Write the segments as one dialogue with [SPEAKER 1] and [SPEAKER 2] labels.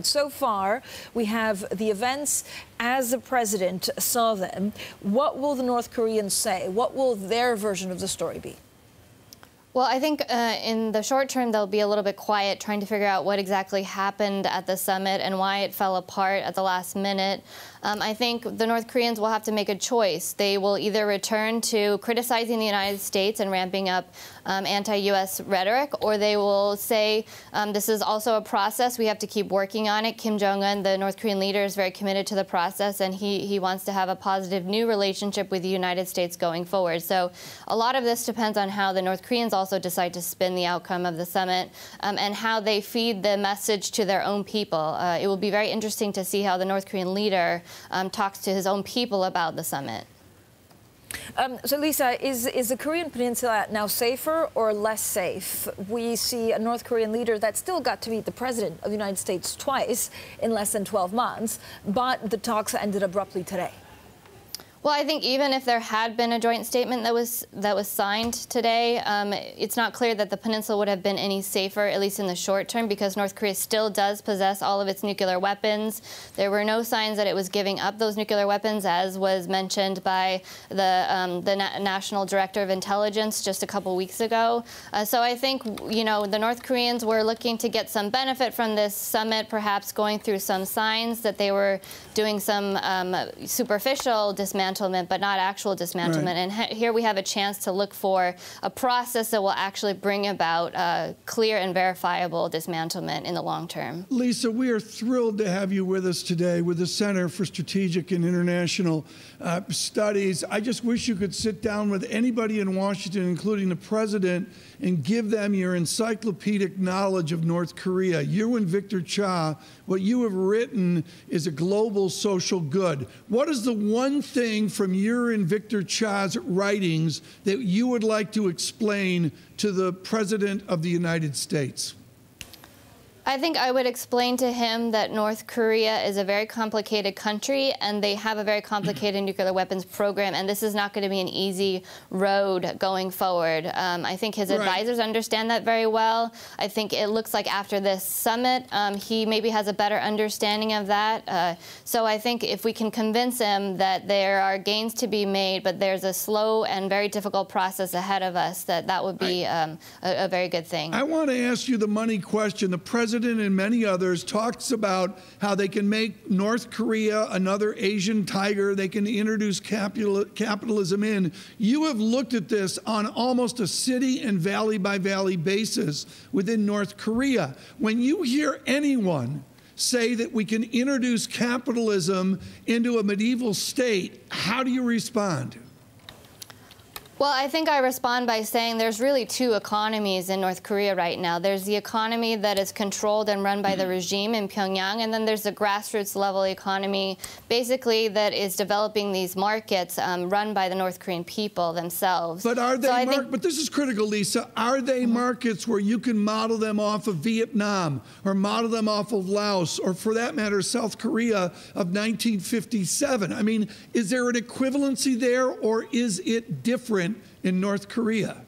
[SPEAKER 1] So far, we have the events as the president saw them. What will the North Koreans say? What will their version of the story be?
[SPEAKER 2] Well, I think in the short term, they'll be a little bit quiet, trying to figure out what exactly happened at the summit and why it fell apart at the last minute. I think the North Koreans will have to make a choice. They will either return to criticizing the United States and ramping up anti-U.S. rhetoric, or they will say this is also a process. We have to keep working on it. Kim Jong-un, the North Korean leader, is very committed to the process, and he wants to have a positive new relationship with the United States going forward. So a lot of this depends on how the North Koreans also decide to spin the outcome of the summit and how they feed the message to their own people. It will be very interesting to see how the North Korean leader talks to his own people about the summit.
[SPEAKER 1] So, Lisa, is the Korean Peninsula now safer or less safe? We see a North Korean leader that still got to meet the president of the United States twice in less than 12 months, but the talks ended abruptly today.
[SPEAKER 2] Well, I think even if there had been a joint statement that was signed today, it's not clear that the peninsula would have been any safer, at least in the short term, because North Korea still does possess all of its nuclear weapons. There were no signs that it was giving up those nuclear weapons, as was mentioned by the National Director of Intelligence just a couple weeks ago. So I think, you know, the North Koreans were looking to get some benefit from this summit, perhaps going through some signs that they were doing some superficial dismantlement, but not actual dismantlement. Right. And here we have a chance to look for a process that will actually bring about clear and verifiable dismantlement in the long term.
[SPEAKER 3] Lisa, we are thrilled to have you with us today with the Center for Strategic and International Studies. I just wish you could sit down with anybody in Washington, including the president, and give them your encyclopedic knowledge of North Korea. You and Victor Cha, what you have written is a global social good. What is the one thing from your and Victor Cha's writings that you would like to explain to the President of the United States?
[SPEAKER 2] I think I would explain to him that North Korea is a very complicated country, and they have a very complicated nuclear weapons program, and this is not going to be an easy road going forward. I think his advisors understand that very well. I think it looks like after this summit, he maybe has a better understanding of that. So I think if we can convince him that there are gains to be made, but there's a slow and very difficult process ahead of us, that would be a very good thing.
[SPEAKER 3] I want to ask you the money question. The president and many others talks about how they can make North Korea another Asian tiger. They can introduce capitalism in. You have looked at this on almost a city and valley by valley basis within North Korea. When you hear anyone say that we can introduce capitalism into a medieval state, how do you respond?
[SPEAKER 2] Well, I think I respond by saying there's really two economies in North Korea right now. There's the economy that is controlled and run by the regime in Pyongyang, and then there's the grassroots level economy, basically, that is developing these markets run by the North Korean people themselves.
[SPEAKER 3] But are they but this is critical, Lisa. Are they markets where you can model them off of Vietnam or model them off of Laos or, for that matter, South Korea of 1957? I mean, is there an equivalency there, or is it different in North Korea?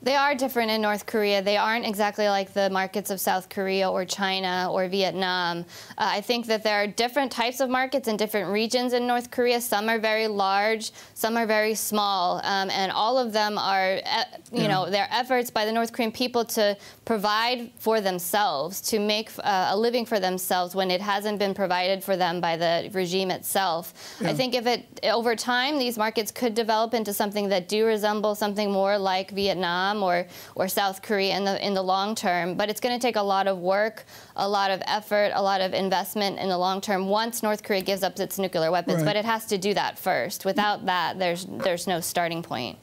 [SPEAKER 2] They are different in North Korea. They aren't exactly like the markets of South Korea or China or Vietnam. I think that there are different types of markets in different regions in North Korea. Some are very large, some are very small, and all of them are, you know, their efforts by the North Korean people to provide for themselves, to make a living for themselves when it hasn't been provided for them by the regime itself. I think over time, these markets could develop into something that do resemble something more like Vietnam or South Korea in the long term. But it's going to take a lot of work, a lot of effort, a lot of investment in the long term once North Korea gives up its nuclear weapons. But it has to do that first. Without that, there's no starting point.